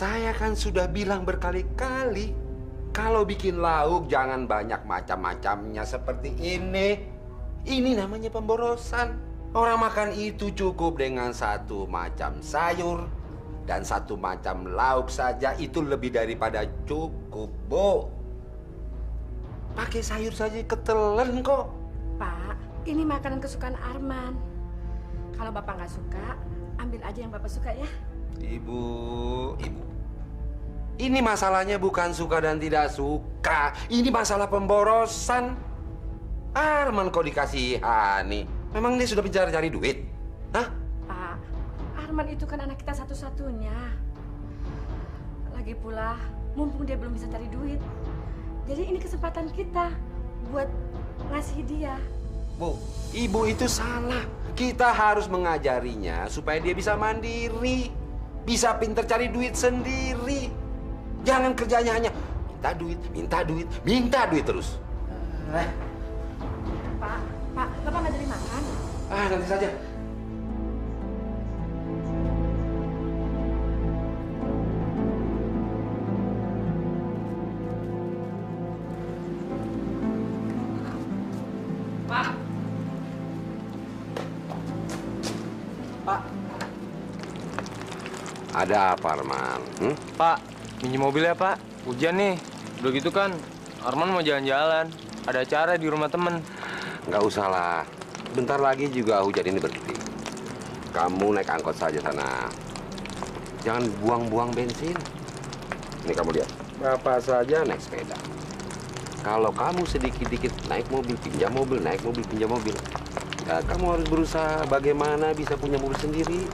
Saya kan sudah bilang berkali-kali, kalau bikin lauk jangan banyak macam-macamnya seperti ini. Ini namanya pemborosan. Orang makan itu cukup dengan satu macam sayur dan satu macam lauk saja, itu lebih daripada cukup, Bu. Pakai sayur saja ketelen kok. Pak, ini makanan kesukaan Arman. Kalau Bapak nggak suka, ambil aja yang Bapak suka ya. Ibu. Ini masalahnya bukan suka dan tidak suka. Ini masalah pemborosan. Arman kok dikasihani. Memang dia sudah mencari-cari duit? Hah? Pak, Arman itu kan anak kita satu-satunya. Lagi pula, mumpung dia belum bisa cari duit. Jadi ini kesempatan kita buat ngasih dia. Bu, ibu itu salah. Kita harus mengajarinya supaya dia bisa mandiri. Bisa pinter cari duit sendiri. Jangan kerjanya hanya minta duit, minta duit, minta duit terus. Pak, Bapak nggak jadi makan? Nanti saja. Pak. Ada apa, Arman? Pak, minjem mobil ya, Pak. Hujan nih. Udah gitu kan, Arman mau jalan-jalan. Ada acara di rumah temen. Nggak usah lah. Bentar lagi juga hujan ini berhenti. Kamu naik angkot saja sana. Jangan buang-buang bensin. Ini kamu lihat. Bapak saja naik sepeda. Kalau kamu sedikit-dikit naik mobil, pinjam mobil, naik mobil, pinjam mobil. Ya, kamu harus berusaha bagaimana bisa punya mobil sendiri.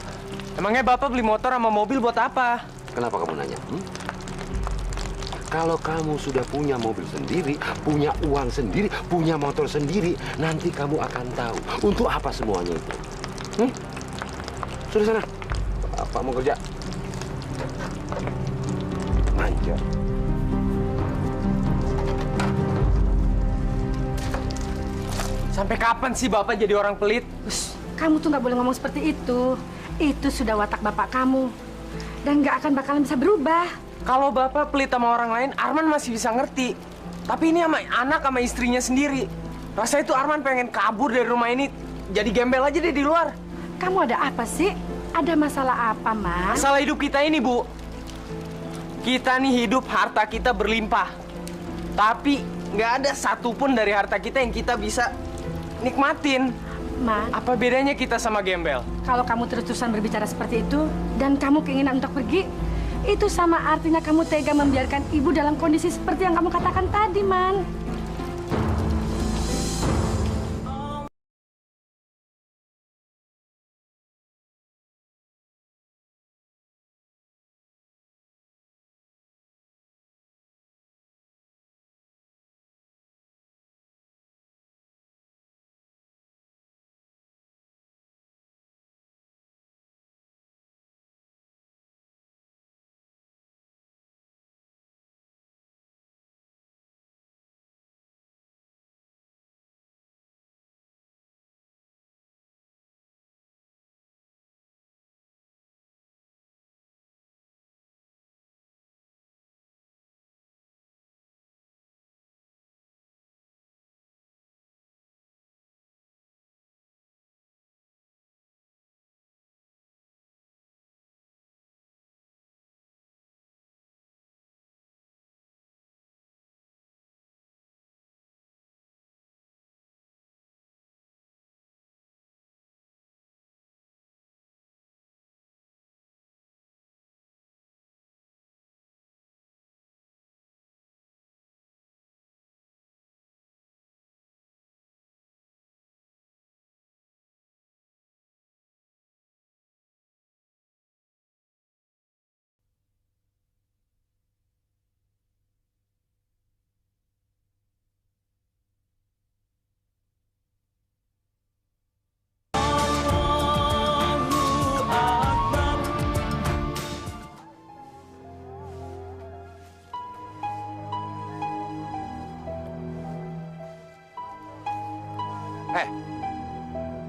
Emangnya Bapak beli motor sama mobil buat apa? Kenapa kamu nanya? Kalau kamu sudah punya mobil sendiri, punya uang sendiri, punya motor sendiri, nanti kamu akan tahu untuk apa semuanya itu. Sudah sana. Bapak mau kerja. Manja. Sampai kapan sih Bapak jadi orang pelit? Kamu tuh nggak boleh ngomong seperti itu. Itu sudah watak Bapak kamu. Dan nggak akan bakalan bisa berubah. Kalau Bapak pelit sama orang lain, Arman masih bisa ngerti. Tapi ini sama anak sama istrinya sendiri. Rasanya tuh Arman pengen kabur dari rumah ini. Jadi gembel aja deh di luar. Kamu ada apa sih? Ada masalah apa, Mas? Masalah hidup kita ini, Bu. Kita nih hidup, harta kita berlimpah. Tapi nggak ada satupun dari harta kita yang kita bisa nikmatin. Man, Apa bedanya kita sama gembel? kalau kamu terus-terusan berbicara seperti itu dan kamu keinginan untuk pergi, itu sama artinya kamu tega membiarkan ibu dalam kondisi seperti yang kamu katakan tadi, Man.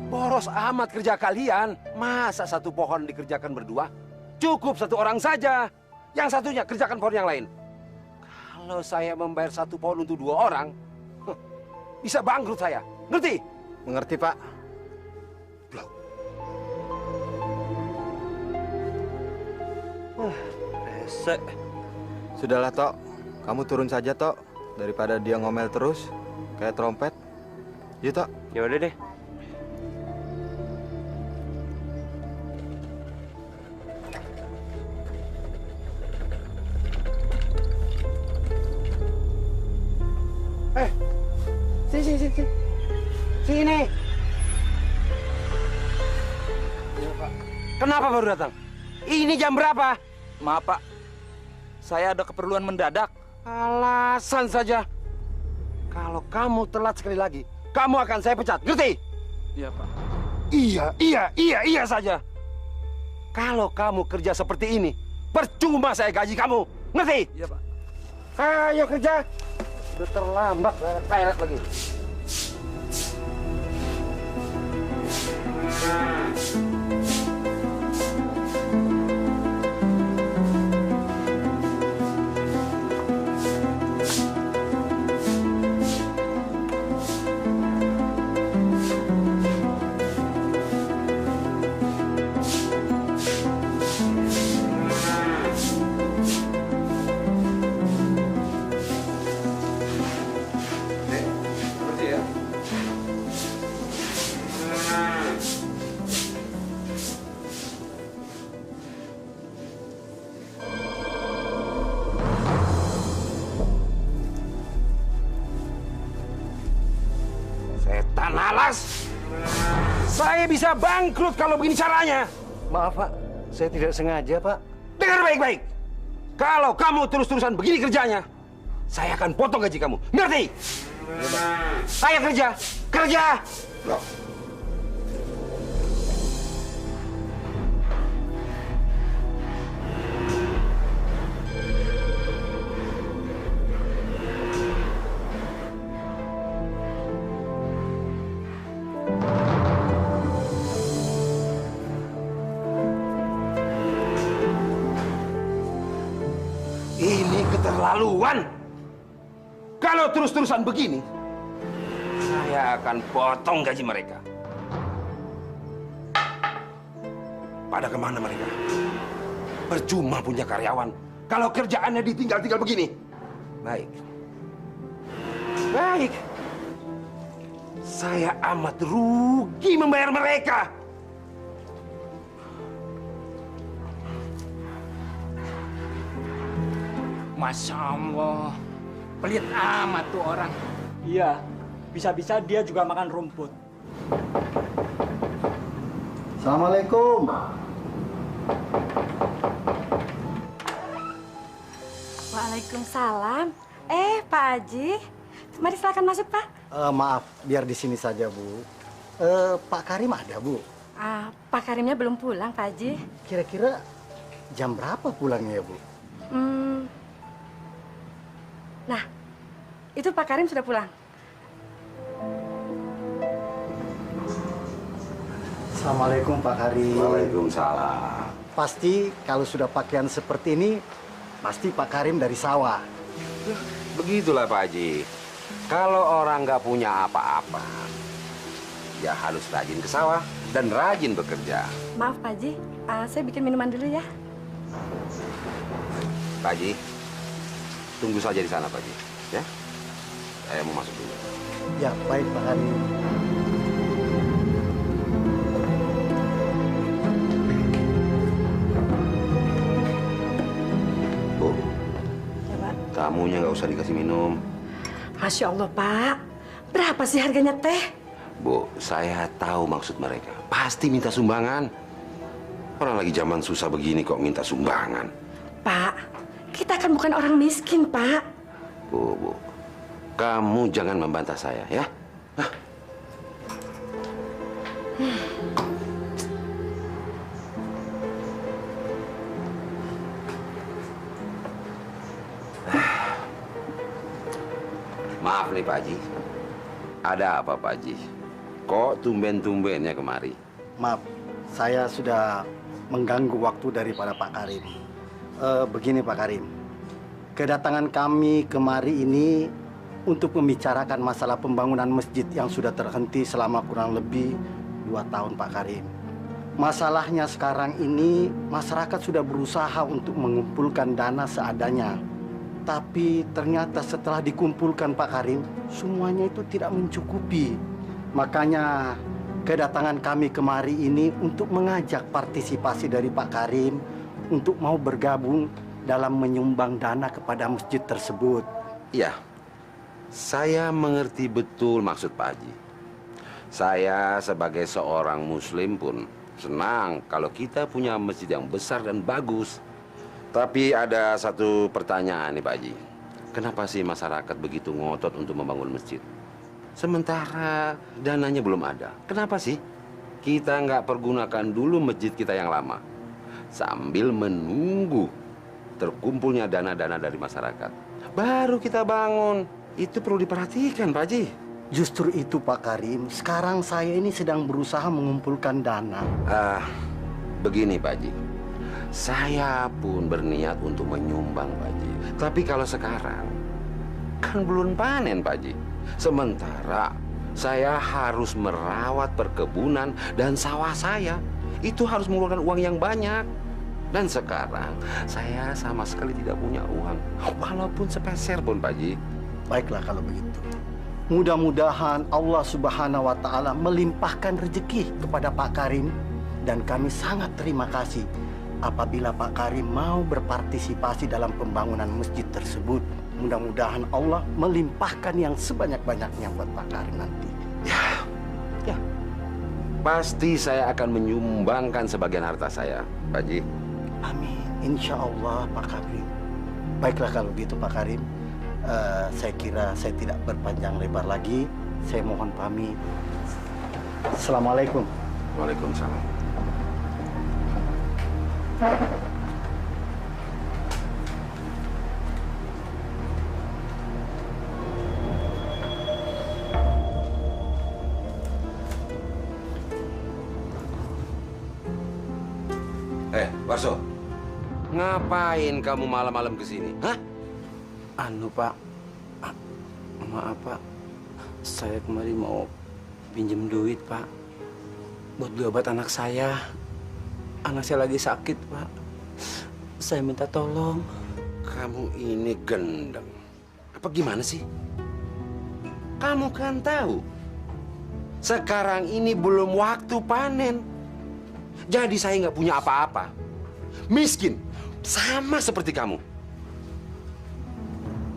Boros amat kerja kalian. Masa satu pohon dikerjakan berdua? Cukup satu orang saja. yang satunya kerjakan pohon yang lain. Kalau saya membayar 1 pohon untuk 2 orang, bisa bangkrut saya. Ngerti? Mengerti, Pak. Blau. Rese. Sudahlah, Tok. Kamu turun saja, Tok. Daripada dia ngomel terus, kayak trompet. Yuk, Tok. Ya udah deh. Sini. Sini. Ya, Pak. Kenapa baru datang? Ini jam berapa? Maaf, Pak. Saya ada keperluan mendadak. Alasan saja. Kalau kamu telat sekali lagi, kamu akan saya pecat. Ngerti? Iya, Pak. Iya saja. Kalau kamu kerja seperti ini, percuma saya gaji kamu. Ngerti? Iya, Pak. Ayo kerja. Udah terlambat, toilet lagi. Setan alas! Saya bisa bangkrut kalau begini caranya. Maaf, Pak. Saya tidak sengaja, Pak. Dengar baik-baik. Kalau kamu terus-terusan begini kerjanya, saya akan potong gaji kamu. Ngerti? Ayo kerja. Kerja! Loh. Ini keterlaluan. Kalau terus-terusan begini, saya akan potong gaji mereka. Pada kemana mereka? Percuma punya karyawan kalau kerjaannya ditinggal-tinggal begini. Baik. Saya amat rugi membayar mereka. Masya Allah, pelit amat tuh orang. Iya, bisa-bisa dia juga makan rumput. Assalamualaikum. Waalaikumsalam. Pak Haji. Mari silakan masuk, Pak. Maaf, biar di sini saja, Bu. Pak Karim ada, Bu? Pak Karimnya belum pulang, Pak Haji. Kira-kira jam berapa pulangnya, Bu? Nah, itu Pak Karim sudah pulang. Assalamualaikum, Pak Karim. Waalaikumsalam. Pasti kalau sudah pakaian seperti ini, pasti Pak Karim dari sawah. Begitulah Pak Haji. Kalau orang nggak punya apa-apa, ya harus rajin ke sawah dan rajin bekerja. Maaf, Pak Haji. Saya bikin minuman dulu ya. Pak Haji, tunggu saja di sana Pak Haji. Ya, saya mau masuk dulu. Ya, baik, Pak Karim. Bu, Ya, Pak. tamunya nggak usah dikasih minum. Masya Allah, Pak. Berapa sih harganya teh? Bu, saya tahu maksud mereka. Pasti minta sumbangan. Orang lagi zaman susah begini kok minta sumbangan. Pak, kita kan bukan orang miskin, Pak. Bu, kamu jangan membantah saya ya. Hah? Maaf nih Pak Haji. Ada apa Pak Haji? Kok tumben-tumbennya kemari? Maaf, saya sudah mengganggu waktu daripada Pak Karim. Begini Pak Karim, kedatangan kami kemari ini untuk membicarakan masalah pembangunan masjid yang sudah terhenti selama kurang lebih 2 tahun Pak Karim. Masalahnya sekarang ini masyarakat sudah berusaha untuk mengumpulkan dana seadanya. Tapi ternyata setelah dikumpulkan Pak Karim, semuanya itu tidak mencukupi. Makanya kedatangan kami kemari ini untuk mengajak partisipasi dari Pak Karim untuk mau bergabung dalam menyumbang dana kepada masjid tersebut. Iya, saya mengerti betul maksud Pak Haji. Saya sebagai seorang muslim pun senang kalau kita punya masjid yang besar dan bagus. Tapi ada satu pertanyaan nih Pak Haji. Kenapa sih masyarakat begitu ngotot untuk membangun masjid? Sementara dananya belum ada. Kenapa sih kita nggak pergunakan dulu masjid kita yang lama sambil menunggu terkumpulnya dana-dana dari masyarakat? Baru kita bangun. Itu perlu diperhatikan Pak Haji. Justru itu Pak Karim, sekarang saya ini sedang berusaha mengumpulkan dana. Begini Pak Haji. Saya pun berniat untuk menyumbang Pak Haji. Tapi kalau sekarang kan belum panen Pak Haji. Sementara saya harus merawat perkebunan dan sawah saya. Itu harus mengeluarkan uang yang banyak. Dan sekarang saya sama sekali tidak punya uang. Walaupun sepeser pun Pak Haji. Baiklah kalau begitu. Mudah-mudahan Allah Subhanahu wa Ta'ala melimpahkan rezeki kepada Pak Karim. Dan kami sangat terima kasih apabila Pak Karim mau berpartisipasi dalam pembangunan masjid tersebut. Mudah-mudahan Allah melimpahkan yang sebanyak-banyaknya buat Pak Karim nanti. Ya, pasti saya akan menyumbangkan sebagian harta saya, Pak Haji. Amin, insya Allah Pak Karim. Baiklah kalau gitu Pak Karim. Saya kira saya tidak berpanjang lebar lagi. Saya mohon pamit. Assalamualaikum. Waalaikumsalam. Warso, ngapain kamu malam-malam kesini? Hah? Anu Pak, maaf Pak, saya kemarin mau pinjem duit Pak, buat beli obat anak saya. Anak saya lagi sakit Pak, saya minta tolong. Kamu ini gendeng. Apa gimana sih? Kamu kan tahu, sekarang ini belum waktu panen. Jadi saya nggak punya apa-apa. Miskin, sama seperti kamu.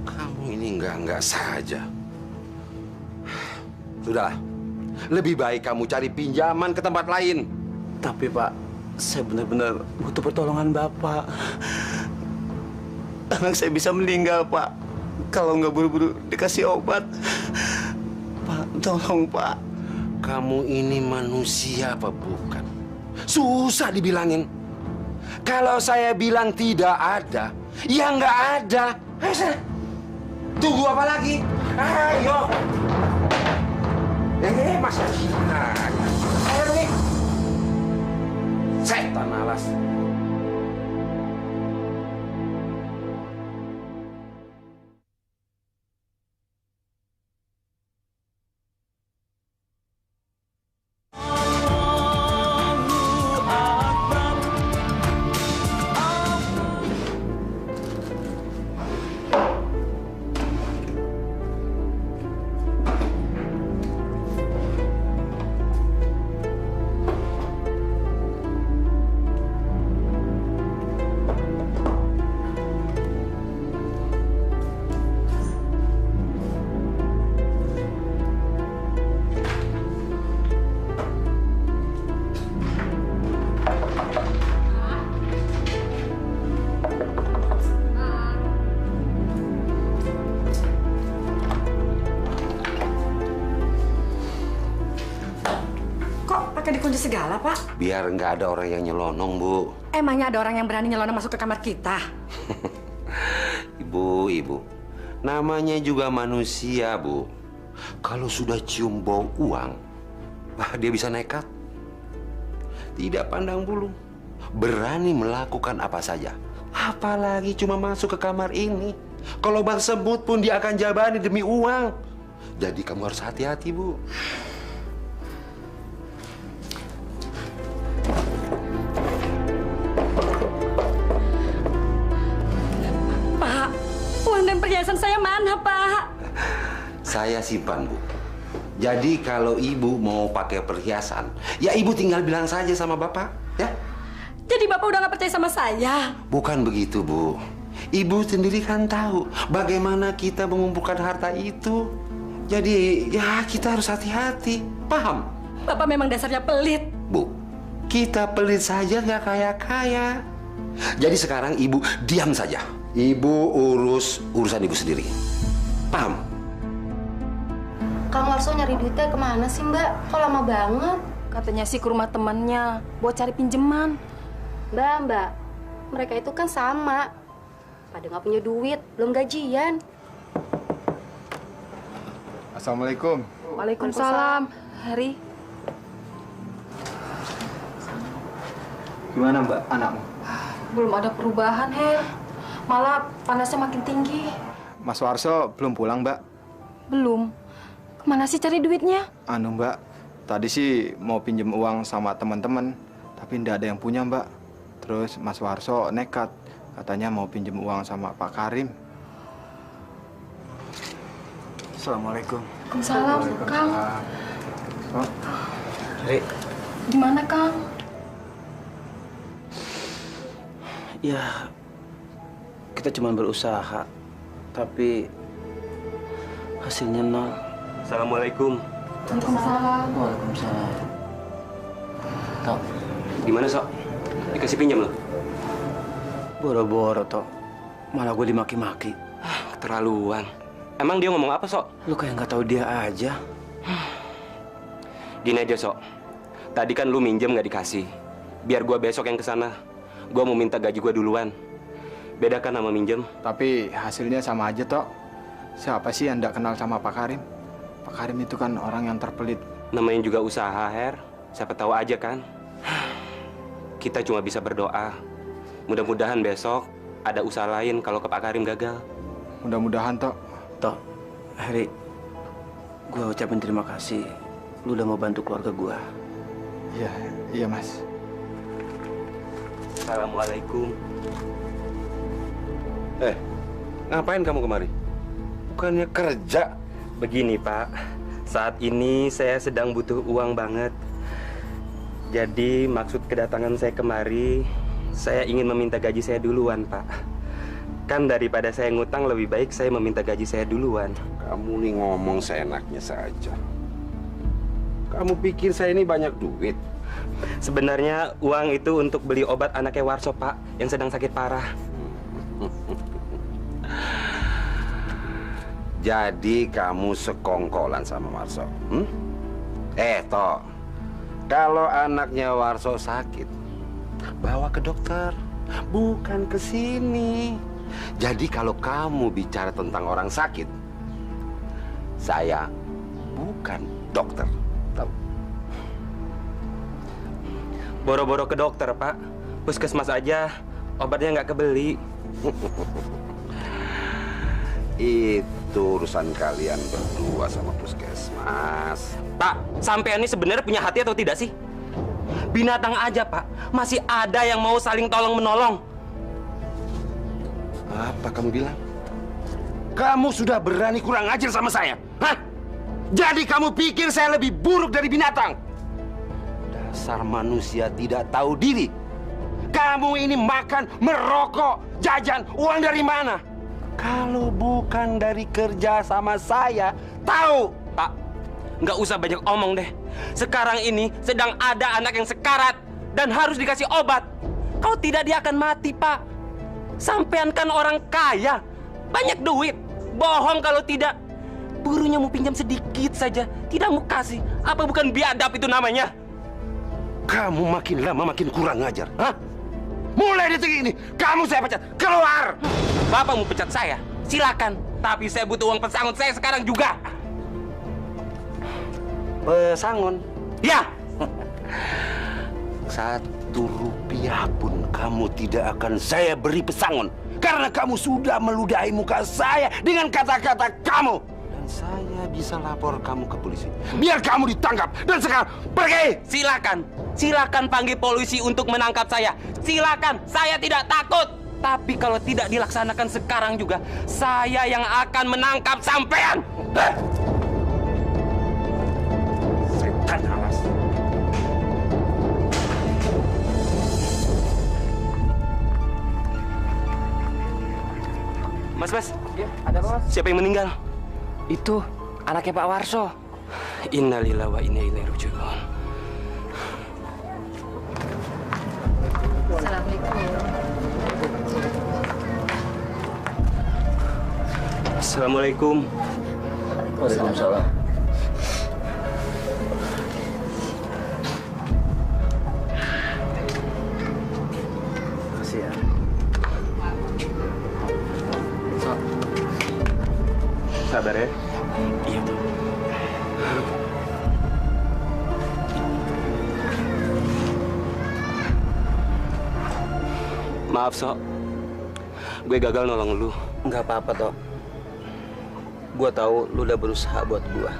Kamu ini enggak saja. Sudahlah, lebih baik kamu cari pinjaman ke tempat lain. Tapi Pak, saya benar-benar butuh pertolongan Bapak. Anak saya bisa meninggal Pak, kalau nggak buru-buru dikasih obat. Pak, tolong Pak. Kamu ini manusia apa bukan? Susah dibilangin. Kalau saya bilang tidak ada, ya nggak ada. Ayo sana. Tunggu apa lagi? Ayo. Masa gila. Ayo nih. Setan alas. Dikunci segala, Pak? Biar nggak ada orang yang nyelonong, Bu. Emangnya ada orang yang berani nyelonong masuk ke kamar kita? Ibu, namanya juga manusia, Bu. Kalau sudah cium bau uang, wah dia bisa nekat. Tidak pandang bulu, berani melakukan apa saja. Apalagi cuma masuk ke kamar ini. Kalau bersebut pun dia akan jabani demi uang. Jadi kamu harus hati-hati, Bu. Pak, uang dan perhiasan saya mana, Pak? Saya simpan, Bu. Jadi kalau Ibu mau pakai perhiasan, ya Ibu tinggal bilang saja sama Bapak, ya? Jadi Bapak udah nggak percaya sama saya? Bukan begitu, Bu. Ibu sendiri kan tahu bagaimana kita mengumpulkan harta itu. Jadi ya kita harus hati-hati, paham? Bapak memang dasarnya pelit. Bu, kita pelit saja nggak kaya-kaya. Jadi sekarang Ibu diam saja. Ibu urus urusan Ibu sendiri. Paham? Kang Warso nyari duitnya kemana sih, Mbak? Kok lama banget? Katanya sih ke rumah temannya buat cari pinjeman. Mbak, mereka itu kan sama. Pada nggak punya duit, belum gajian. Assalamualaikum. Waalaikumsalam. Heri, Gimana Mbak anakmu? belum ada perubahan, Her. Malah panasnya makin tinggi. Mas Warso belum pulang Mbak? Belum. Kemana sih cari duitnya? Anu Mbak, tadi sih mau pinjem uang sama teman-teman, tapi ndak ada yang punya Mbak. Terus Mas Warso nekat, katanya mau pinjem uang sama Pak Karim. Assalamualaikum. Waalaikumsalam, Kang. Oh, Heri, Gimana, Kang? ya kita cuma berusaha, tapi hasilnya nol. Assalamualaikum. Waalaikumsalam. Waalaikumsalam. Tok, Gimana, Sok? Dikasih pinjam lo? boro-boro Tok. Malah gue dimaki-maki. Keterlaluan. Emang dia ngomong apa, Sok? Lu kayak nggak tahu dia aja. Gini aja, Sok. Tadi kan lu minjem nggak dikasih. Biar gua besok yang kesana. Gua mau minta gaji gua duluan. Bedakan sama minjem. tapi hasilnya sama aja Tok. Siapa sih yang ndak kenal sama Pak Karim? Pak Karim itu kan orang yang terpelit. Namanya juga usaha, Her. Siapa tahu aja kan. Kita cuma bisa berdoa. Mudah-mudahan besok ada usaha lain kalau ke Pak Karim gagal. Mudah-mudahan Tok. Tok, Heri, gue ucapin terima kasih. Lu udah mau bantu keluarga gue. Iya, iya Mas. Assalamualaikum. Ngapain kamu kemari? Bukannya kerja? Begini, Pak. Saat ini saya sedang butuh uang banget. Jadi maksud kedatangan saya kemari, saya ingin meminta gaji saya duluan, Pak. Kan daripada saya ngutang, lebih baik saya meminta gaji saya duluan. Kamu nih ngomong seenaknya saja. Kamu pikir saya ini banyak duit? Sebenarnya uang itu untuk beli obat anaknya Warso, Pak, yang sedang sakit parah. Jadi kamu sekongkolan sama Warso? Tok, kalau anaknya Warso sakit, bawa ke dokter, bukan ke sini. Jadi kalau kamu bicara tentang orang sakit, saya bukan dokter, tahu? Boro-boro ke dokter, Pak. Puskesmas aja, obatnya nggak kebeli. Itu urusan kalian berdua sama puskesmas. Pak, sampean ini sebenarnya punya hati atau tidak sih? Binatang aja, Pak. Masih ada yang mau saling tolong-menolong. Apa kamu bilang? Kamu sudah berani kurang ajar sama saya? Hah? Jadi kamu pikir saya lebih buruk dari binatang? Dasar manusia tidak tahu diri. Kamu ini makan, merokok, jajan, uang dari mana? Kalau bukan dari kerja sama saya, tahu? Pak, nggak usah banyak omong deh. Sekarang ini sedang ada anak yang sekarat dan harus dikasih obat. Kalau tidak dia akan mati, Pak. Sampean kan orang kaya, banyak duit. Bohong kalau tidak. Burunya mau pinjam sedikit saja, tidak mau kasih. Apa bukan biadab itu namanya? Kamu makin lama makin kurang ajar, hah? Mulai detik ini, kamu saya pecat. Keluar! Bapak mau pecat saya? Silakan. Tapi saya butuh uang pesangon saya sekarang juga. Pesangon? Ya. Rp1 pun kamu tidak akan saya beri pesangon. Karena kamu sudah meludahi muka saya dengan kata-kata kamu. Dan saya bisa lapor kamu ke polisi. Biar kamu ditangkap. Dan sekarang pergi! Silakan. Silakan panggil polisi untuk menangkap saya. Silakan. Saya tidak takut. Tapi kalau tidak dilaksanakan sekarang juga, saya yang akan menangkap sampean. Setan alas. Mas. Ya, ada apa, Mas? Siapa yang meninggal? Itu anaknya Pak Warso. Innalillahi wa inna ilaihi raji'un. Assalamualaikum. Assalamualaikum. Waalaikumsalam. Makasih ya. Sabar ya. Iya. Maaf, Sok. Gue gagal nolong lu. Nggak apa-apa, Tok. Gua tahu lu udah berusaha buat gua.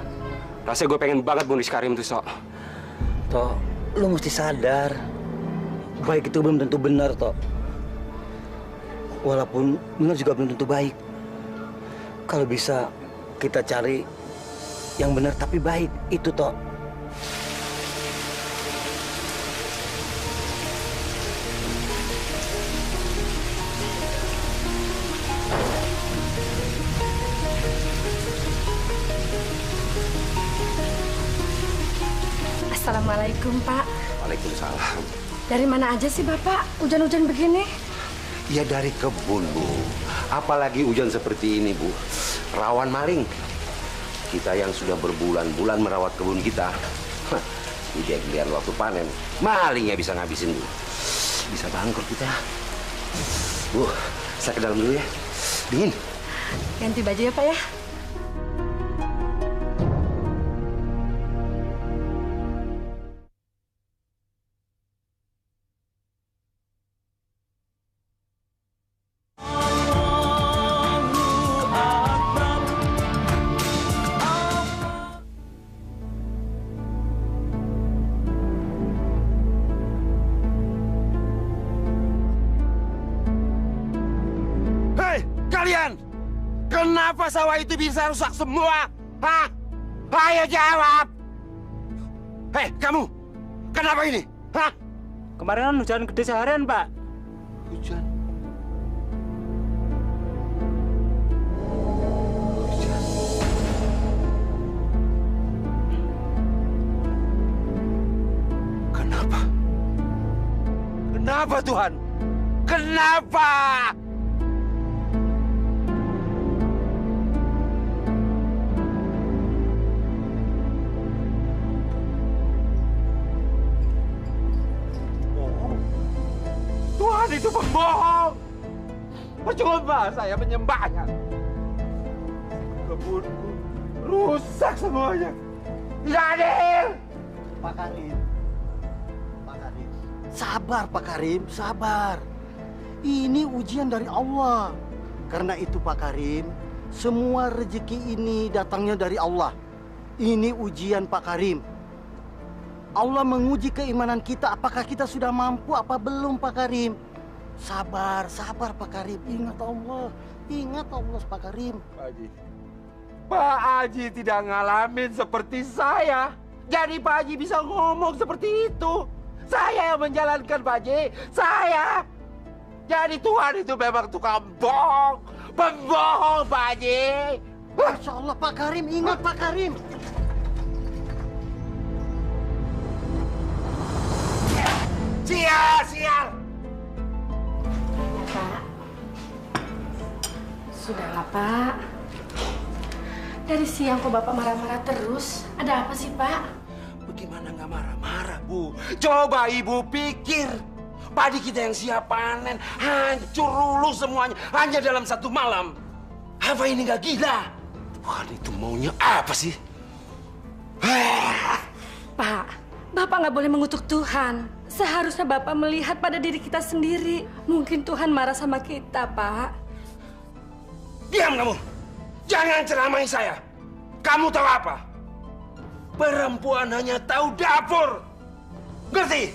Rasanya gue pengen banget bunuh Karim tuh, Sok. Tok, lu mesti sadar. Baik itu belum tentu benar, Tok. Walaupun benar juga belum tentu baik. Kalau bisa kita cari yang benar tapi baik, itu, Tok. Assalamualaikum, Pak. Waalaikumsalam. Dari mana aja sih, Bapak? Hujan-hujan begini? Ya dari kebun, Bu. Apalagi hujan seperti ini, Bu. Rawan maling. Kita yang sudah berbulan-bulan merawat kebun kita. Tidak giliran waktu panen. Malingnya bisa ngabisin, Bu. Bisa bangkrut kita. Bu, saya ke dalam dulu ya. Dingin. Ganti baju ya, Pak ya? Kalian, kenapa sawah itu bisa rusak semua? Hah? Ayo jawab. Hei, kamu, kenapa ini? Hah? Kemarin kan hujan gede seharian, Pak. Hujan. Kenapa? Kenapa, Tuhan? Kenapa? Tuhan itu pembohong. Percuma saya menyembahnya. Kebunku rusak semuanya. Tidak adil. Pak Karim. Pak Karim. Sabar, Pak Karim, sabar. Ini ujian dari Allah. Karena itu, Pak Karim, semua rezeki ini datangnya dari Allah. Ini ujian, Pak Karim. Allah menguji keimanan kita, apakah kita sudah mampu apa belum, Pak Karim. Sabar, sabar, Pak Karim. Ingat Allah, Pak Karim. Pak Haji tidak ngalamin seperti saya. Jadi Pak Haji bisa ngomong seperti itu. Saya yang menjalankan, Pak Haji. Saya. Jadi Tuhan itu memang tukang bohong. Pembohong, Pak Haji. Masya Allah, Pak Karim. Ingat, Pak Karim. Sial. Pak. Sudahlah, Pak. Dari siang kok Bapak marah-marah terus. Ada apa sih, Pak? Bagaimana nggak marah-marah, Bu? Coba Ibu pikir. Padi kita yang siap panen hancur luluh semuanya hanya dalam satu malam. Apa ini nggak gila? Tuhan itu maunya apa sih? Pak, Bapak nggak boleh mengutuk Tuhan. Seharusnya Bapak melihat pada diri kita sendiri. Mungkin Tuhan marah sama kita, Pak. Diam kamu! Jangan ceramai saya! Kamu tahu apa? Perempuan hanya tahu dapur! Ngerti?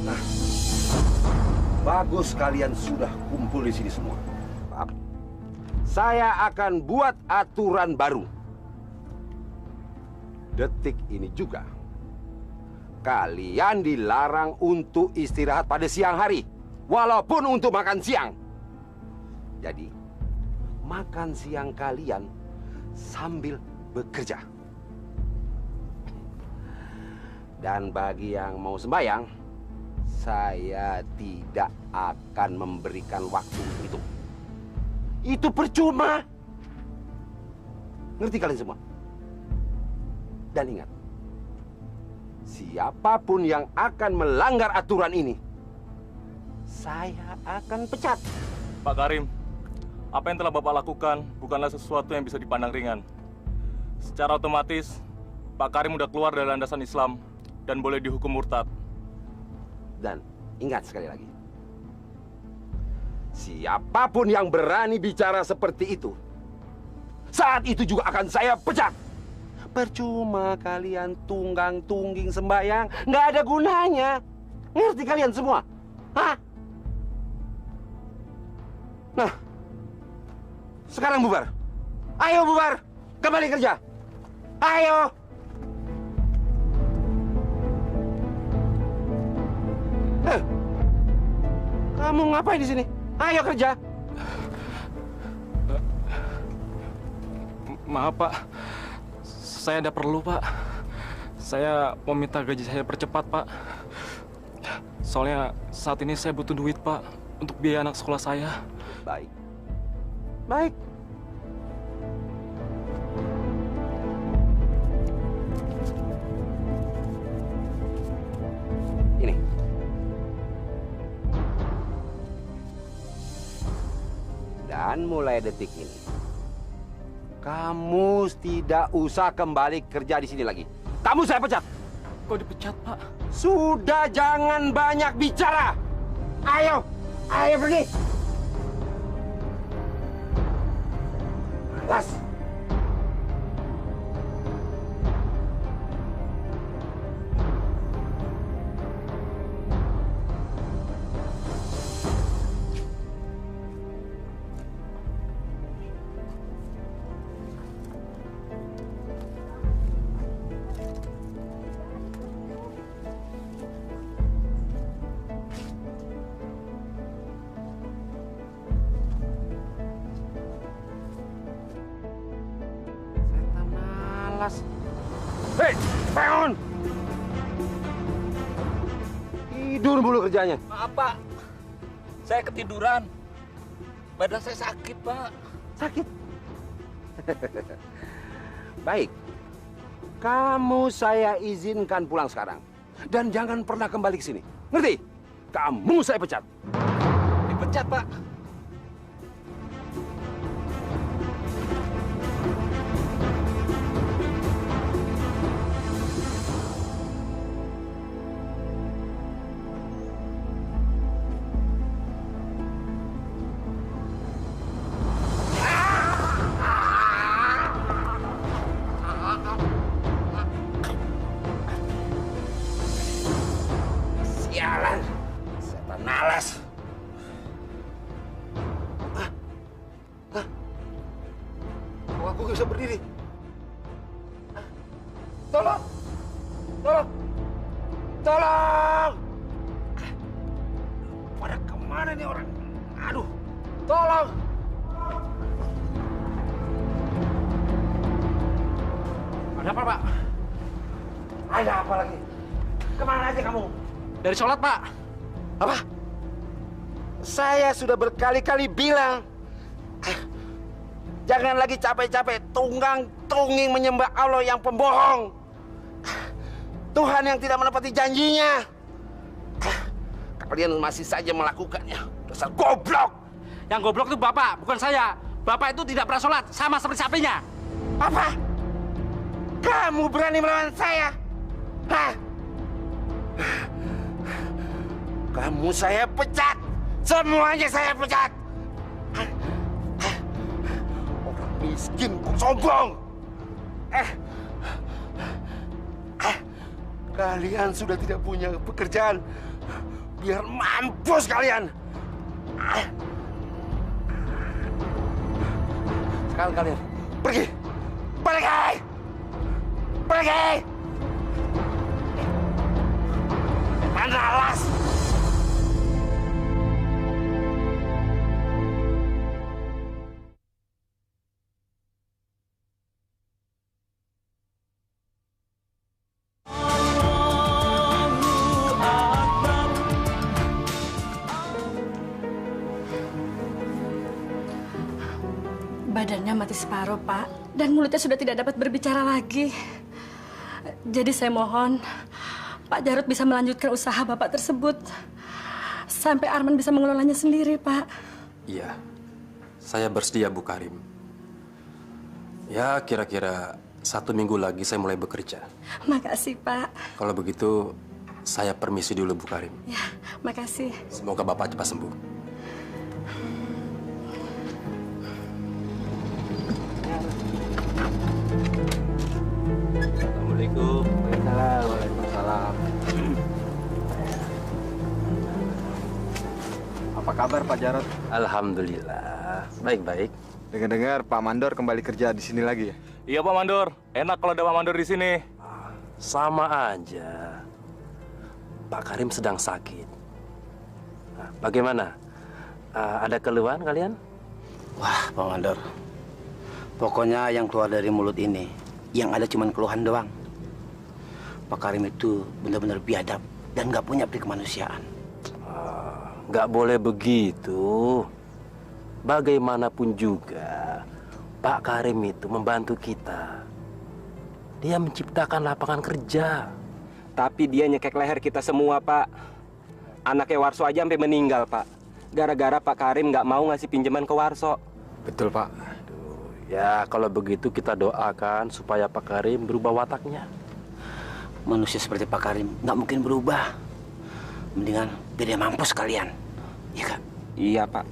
Nah, bagus kalian sudah kumpul di sini semua. Pak, saya akan buat aturan baru. Detik ini juga, kalian dilarang untuk istirahat pada siang hari, walaupun untuk makan siang. Jadi, makan siang kalian sambil bekerja. Dan bagi yang mau sembahyang, saya tidak akan memberikan waktu itu. Itu percuma. Ngerti kalian semua? Dan ingat, siapapun yang akan melanggar aturan ini, saya akan pecat. Pak Karim, apa yang telah Bapak lakukan bukanlah sesuatu yang bisa dipandang ringan. Secara otomatis, Pak Karim udah keluar dari landasan Islam dan boleh dihukum murtad. Dan ingat sekali lagi, siapapun yang berani bicara seperti itu, saat itu juga akan saya pecat. Percuma kalian tunggang-tungging sembahyang, nggak ada gunanya. Ngerti kalian semua? Hah? Nah, sekarang bubar. Ayo bubar, kembali kerja. Ayo. Kamu ngapain di sini? Ayo kerja. Maaf Pak, saya ada perlu Pak. Saya mau minta gaji saya percepat Pak. Soalnya saat ini saya butuh duit Pak untuk biaya anak sekolah saya. Baik. Baik. Ini. Dan mulai detik ini, kamu tidak usah kembali kerja di sini lagi. Kamu saya pecat. Kok dipecat, Pak? Sudah, jangan banyak bicara. Ayo, ayo pergi. Malas. Hei, bangun! Tidur mulu kerjanya. Maaf, Pak. Saya ketiduran. Badan saya sakit, Pak. Sakit? Baik. Kamu saya izinkan pulang sekarang. Dan jangan pernah kembali ke sini. Ngerti? Kamu saya pecat. Dipecat, Pak. Sialan, setan malas. Kok aku nggak bisa berdiri? Tolong! Tolong! Tolong! Pada kemana nih orang? Aduh! Tolong! Ada apa, Pak? Ada apa lagi? Kemana aja kamu? Dari sholat, Pak. Apa? Saya sudah berkali-kali bilang, jangan lagi capek-capek tunggang-tungging menyembah Allah yang pembohong. Tuhan yang tidak menepati janjinya. Kalian masih saja melakukannya. Dasar goblok. Yang goblok itu Bapak, bukan saya. Bapak itu tidak pernah sholat, sama seperti sapinya. Apa? Kamu berani melawan saya? Hah? Kamu saya pecat. Semuanya saya pecat. Orang miskin kok sombong. Kalian sudah tidak punya pekerjaan. Biar mampus kalian. Sekarang kalian pergi. Pergi. Pergi. Malas. Badannya mati separuh, Pak. Dan mulutnya sudah tidak dapat berbicara lagi. Jadi saya mohon, Pak Jarod bisa melanjutkan usaha Bapak tersebut. Sampai Arman bisa mengelolanya sendiri, Pak. Iya, saya bersedia, Bu Karim. Ya, kira-kira 1 minggu lagi saya mulai bekerja. Makasih, Pak. Kalau begitu, saya permisi dulu, Bu Karim. Ya, makasih. Semoga Bapak cepat sembuh. Assalamualaikum. Waalaikumsalam. Apa kabar Pak Jarod? Alhamdulillah, baik-baik. Dengar-dengar Pak Mandor kembali kerja di sini lagi ya? Iya Pak Mandor, enak kalau ada Pak Mandor di sini. Sama aja. Pak Karim sedang sakit. Nah, bagaimana? Ada keluhan kalian? Wah, Pak Mandor. Pokoknya yang keluar dari mulut ini, yang ada cuma keluhan doang. Pak Karim itu benar-benar biadab dan nggak punya peri kemanusiaan. Nggak boleh begitu. Bagaimanapun juga, Pak Karim itu membantu kita. Dia menciptakan lapangan kerja. Tapi dia nyekek leher kita semua, Pak. Anaknya Warso aja sampai meninggal, Pak. Gara-gara Pak Karim nggak mau ngasih pinjaman ke Warso. Betul, Pak. Ya, kalau begitu kita doakan supaya Pak Karim berubah wataknya. Manusia seperti Pak Karim nggak mungkin berubah. Mendingan biar dia mampus kalian. Iya, Kak? Iya, Pak.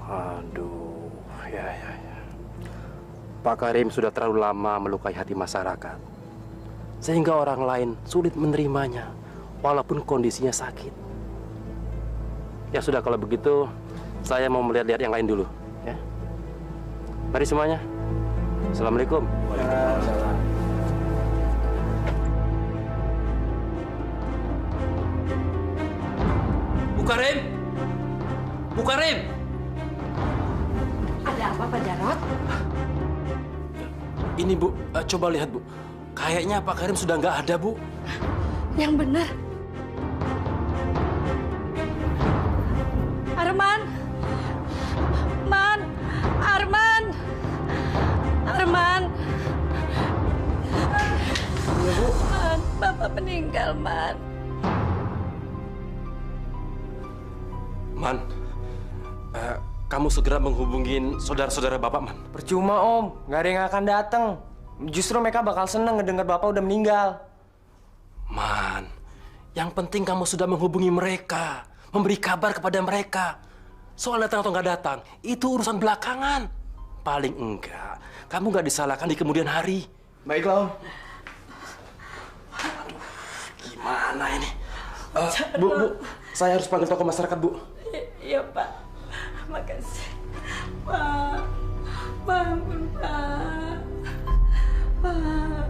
Aduh, ya. Pak Karim sudah terlalu lama melukai hati masyarakat. Sehingga orang lain sulit menerimanya, walaupun kondisinya sakit. Ya sudah, kalau begitu, saya mau melihat-lihat yang lain dulu. Ya. Mari semuanya. Assalamualaikum. Waalaikumsalam. Bu Karim! Bu Karim! Ada apa, Pak Jarod? Ini, Bu. Coba lihat, Bu. Kayaknya Pak Karim sudah nggak ada, Bu. Yang benar. Arman! Arman! Iya, Bu. Man, Bapak meninggal, Man. Man, kamu segera menghubungin saudara-saudara Bapak, Man. Percuma, Om. Nggak ada yang akan datang. Justru mereka bakal seneng ngedengar Bapak udah meninggal. Man, yang penting kamu sudah menghubungi mereka, memberi kabar kepada mereka. Soal datang atau nggak datang, itu urusan belakangan. Paling enggak, kamu nggak disalahkan di kemudian hari. Baiklah, Om. Aduh, gimana ini? Bu, saya harus panggil tokoh masyarakat, Bu. Iya, Pak. Makasih. Pak, bangun, Pak. Pak.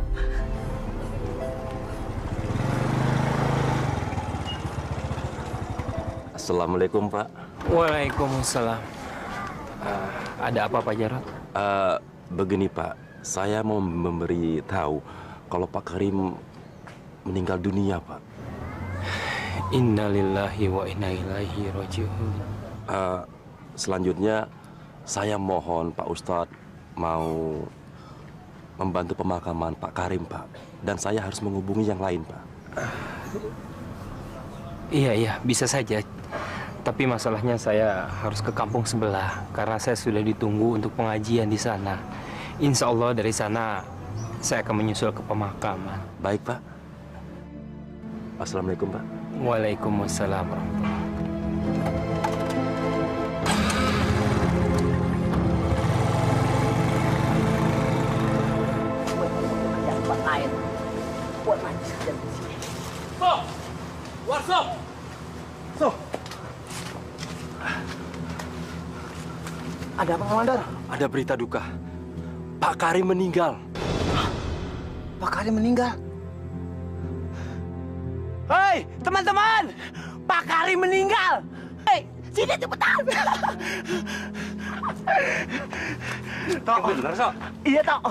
Assalamualaikum, Pak. Waalaikumsalam. Ada apa, Pak Jarod? Begini, Pak. Saya mau memberi tahu kalau Pak Karim meninggal dunia, Pak. Innalillahi wa inna ilaihi raji'un. Selanjutnya, saya mohon Pak Ustadz mau membantu pemakaman Pak Karim, Pak. Dan saya harus menghubungi yang lain, Pak. Iya, bisa saja. Tapi masalahnya saya harus ke kampung sebelah karena saya sudah ditunggu untuk pengajian di sana. Insya Allah dari sana saya akan menyusul ke pemakaman. Baik, Pak. Assalamualaikum, Pak. Waalaikumsalam warahmatullahi. Warso! Ada apa, Komandan? Ada berita duka. Pak Karim meninggal. Pak Karim meninggal? Hei, teman-teman! Pak Karim meninggal! Hei, sini cepetan! Tok. Bener, So? Iya, Tok.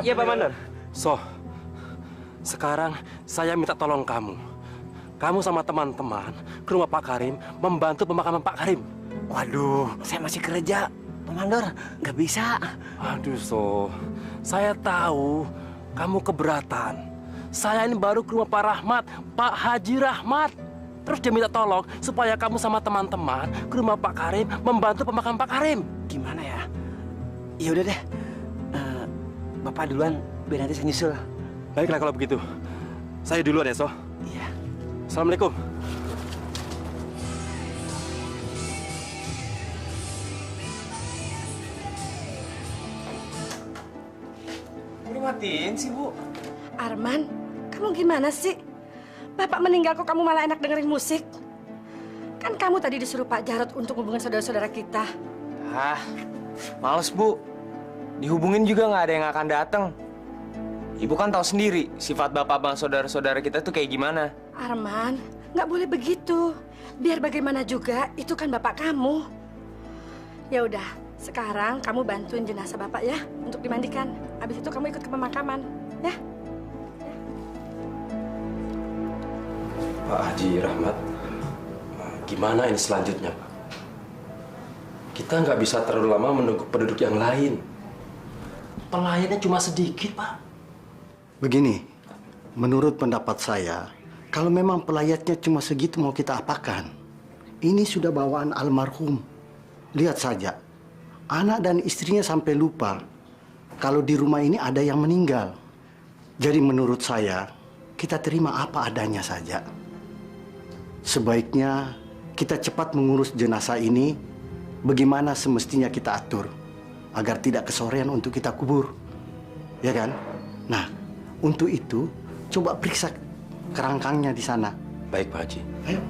Iya, Pak Mandor. So, sekarang saya minta tolong kamu. Kamu sama teman-teman ke rumah Pak Karim membantu pemakaman Pak Karim. Waduh, saya masih kerja. Komandor, nggak bisa. Aduh, So. Saya tahu kamu keberatan. Saya ini baru ke rumah Pak Rahmat, Pak Haji Rahmat. Terus dia minta tolong supaya kamu sama teman-teman ke rumah Pak Karim membantu pemakaman Pak Karim. Gimana ya? Ya udah deh. Bapak duluan, biar nanti saya nyusul. Baiklah kalau begitu. Saya duluan ya, So. Iya. Assalamualaikum. Udah matiin sih, Bu. Arman, kamu gimana sih? Bapak meninggal kok kamu malah enak dengerin musik? Kan kamu tadi disuruh Pak Jarod untuk hubungan saudara-saudara kita. Ah, males, Bu. Dihubungin juga nggak ada yang akan datang. Ibu kan tahu sendiri sifat bapak bang saudara-saudara kita tuh kayak gimana. Arman, nggak boleh begitu. Biar bagaimana juga, itu kan bapak kamu. Ya udah, sekarang kamu bantuin jenazah bapak ya untuk dimandikan. Habis itu kamu ikut ke pemakaman, ya? Pak Haji Rahmat, gimana ini selanjutnya, Pak? Kita nggak bisa terlalu lama menunggu penduduk yang lain. Pelayannya cuma sedikit, Pak. Begini, menurut pendapat saya, kalau memang pelayatnya cuma segitu mau kita apakan? Ini sudah bawaan almarhum. Lihat saja, anak dan istrinya sampai lupa kalau di rumah ini ada yang meninggal. Jadi menurut saya, kita terima apa adanya saja. Sebaiknya kita cepat mengurus jenazah ini bagaimana semestinya kita atur agar tidak kesorean untuk kita kubur. Ya kan? Nah, untuk itu coba periksa kerangkangnya di sana. Baik, Pak Haji. Ayo.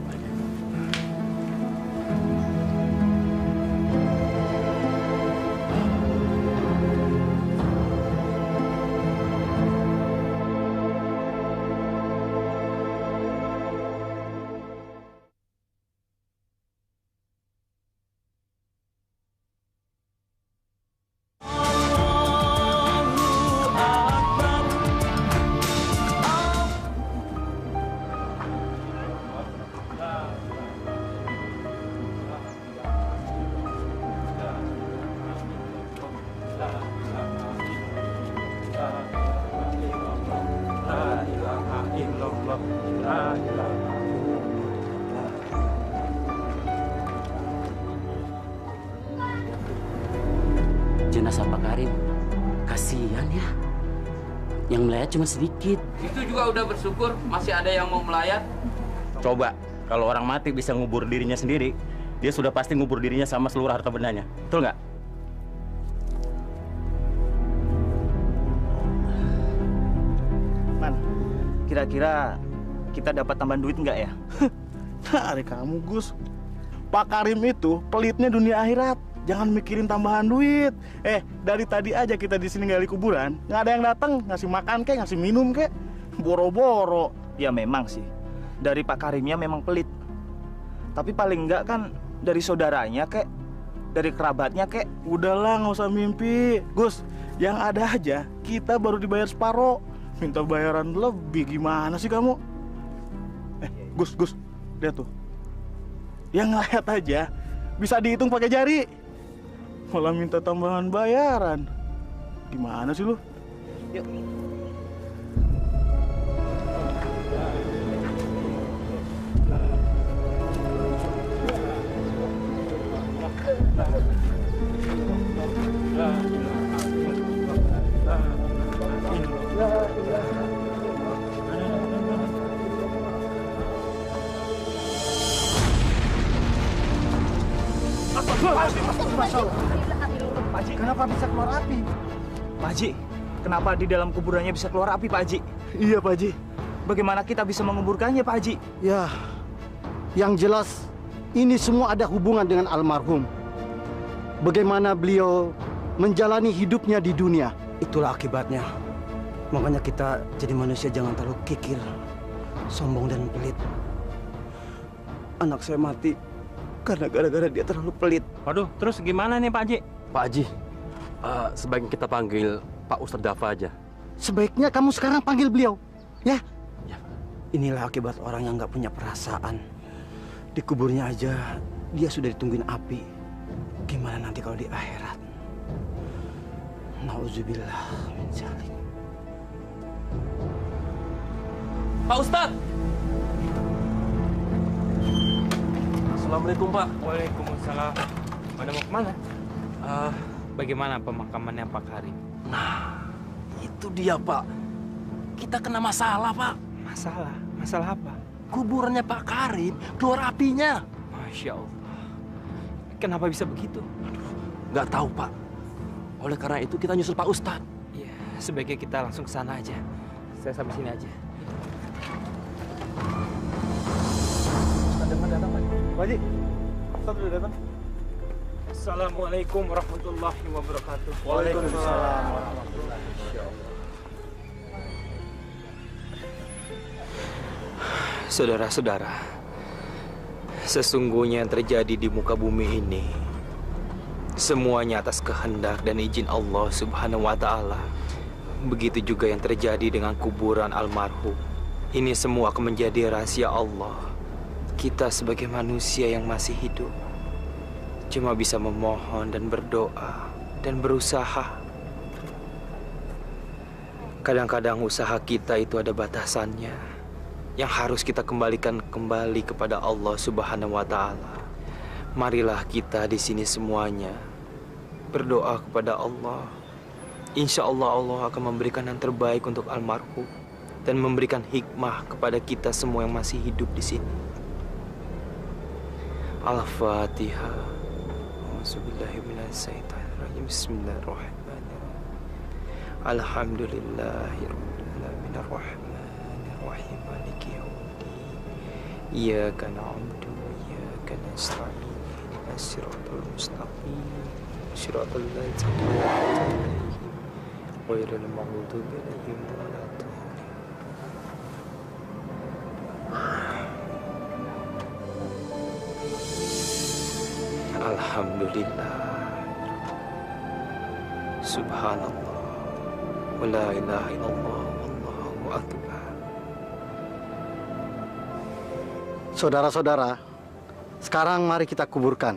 Jenazah Pak Karim, kasihan ya. Yang melayat cuma sedikit. Itu juga udah bersyukur masih ada yang mau melayat. Coba, kalau orang mati bisa ngubur dirinya sendiri, dia sudah pasti ngubur dirinya sama seluruh harta bendanya. Betul nggak? Man, kira-kira kita dapat tambahan duit nggak ya? Hari kamu, Gus. Pak Karim itu pelitnya dunia akhirat. Jangan mikirin tambahan duit. Dari tadi aja kita di sini gali kuburan, nggak ada yang datang ngasih makan kek, ngasih minum kek. Boro-boro. Ya memang sih. Dari Pak Karimnya memang pelit. Tapi paling enggak kan dari saudaranya kek, dari kerabatnya kek. Udahlah, nggak usah mimpi. Gus, yang ada aja kita baru dibayar separoh. Minta bayaran lebih, gimana sih kamu? Gus, lihat tuh. Yang ngeliat aja bisa dihitung pakai jari. Malah minta tambahan bayaran. Gimana sih lu? Yuk. Pak Haji, kenapa bisa keluar api? Pak Haji, kenapa di dalam kuburannya bisa keluar api, Pak Haji? Iya, Pak Haji. Bagaimana kita bisa menguburkannya, Pak Haji? Ya, yang jelas ini semua ada hubungan dengan almarhum. Bagaimana beliau menjalani hidupnya di dunia. Itulah akibatnya. Makanya kita jadi manusia jangan terlalu kikir, sombong dan pelit. Anak saya mati karena gara-gara dia terlalu pelit. Waduh, terus gimana nih Pak Haji? Pak Haji, sebaiknya kita panggil Pak Ustadz Dafa aja. Sebaiknya kamu sekarang panggil beliau, ya? Inilah akibat orang yang nggak punya perasaan. Di kuburnya aja dia sudah ditungguin api. Gimana nanti kalau di akhirat? Nauzubillah min dzalik. Pak Ustadz! Assalamualaikum, Pak. Waalaikumsalam. Pada mau kemana? Bagaimana pemakamannya Pak Karim? Nah, itu dia, Pak. Kita kena masalah, Pak. Masalah? Masalah apa? Kuburannya Pak Karim keluar apinya. Masya Allah. Kenapa bisa begitu? Nggak tahu, Pak. Oleh karena itu kita nyusul Pak Ustadz. Iya, sebaiknya kita langsung ke sana aja. Saya sampai sini aja. Ustadz datang, Pak. Pak Haji, Ustadz udah datang. Assalamualaikum warahmatullahi wabarakatuh. Waalaikumsalam warahmatullahi wabarakatuh. Saudara-saudara, sesungguhnya yang terjadi di muka bumi ini semuanya atas kehendak dan izin Allah Subhanahu wa Ta'ala. Begitu juga yang terjadi dengan kuburan almarhum. Ini semua akan menjadi rahasia Allah. Kita sebagai manusia yang masih hidup cuma bisa memohon dan berdoa dan berusaha. Kadang-kadang usaha kita itu ada batasannya, yang harus kita kembalikan kembali kepada Allah Subhanahu wa Ta'ala. Marilah kita di sini semuanya berdoa kepada Allah. Insya Allah Allah akan memberikan yang terbaik untuk almarhum dan memberikan hikmah kepada kita semua yang masih hidup di sini. Al-Fatihah. Bismillahirrahmanirrahim. Bismillahirrahmanirrahim. Alhamdulillahirabbil alamin arrahmanirrahim maliki yaumiddin. Iyyaka na'budu wa iyyaka nasta'in. Ihdinas siratal mustaqim. Siratal ladzina an'amta 'alaihim ghairil maghdubi 'alaihim waladdallin. Alhamdulillah. Subhanallah. Wa la ilaha illallah. Wallahu akbar. Saudara-saudara, sekarang mari kita kuburkan.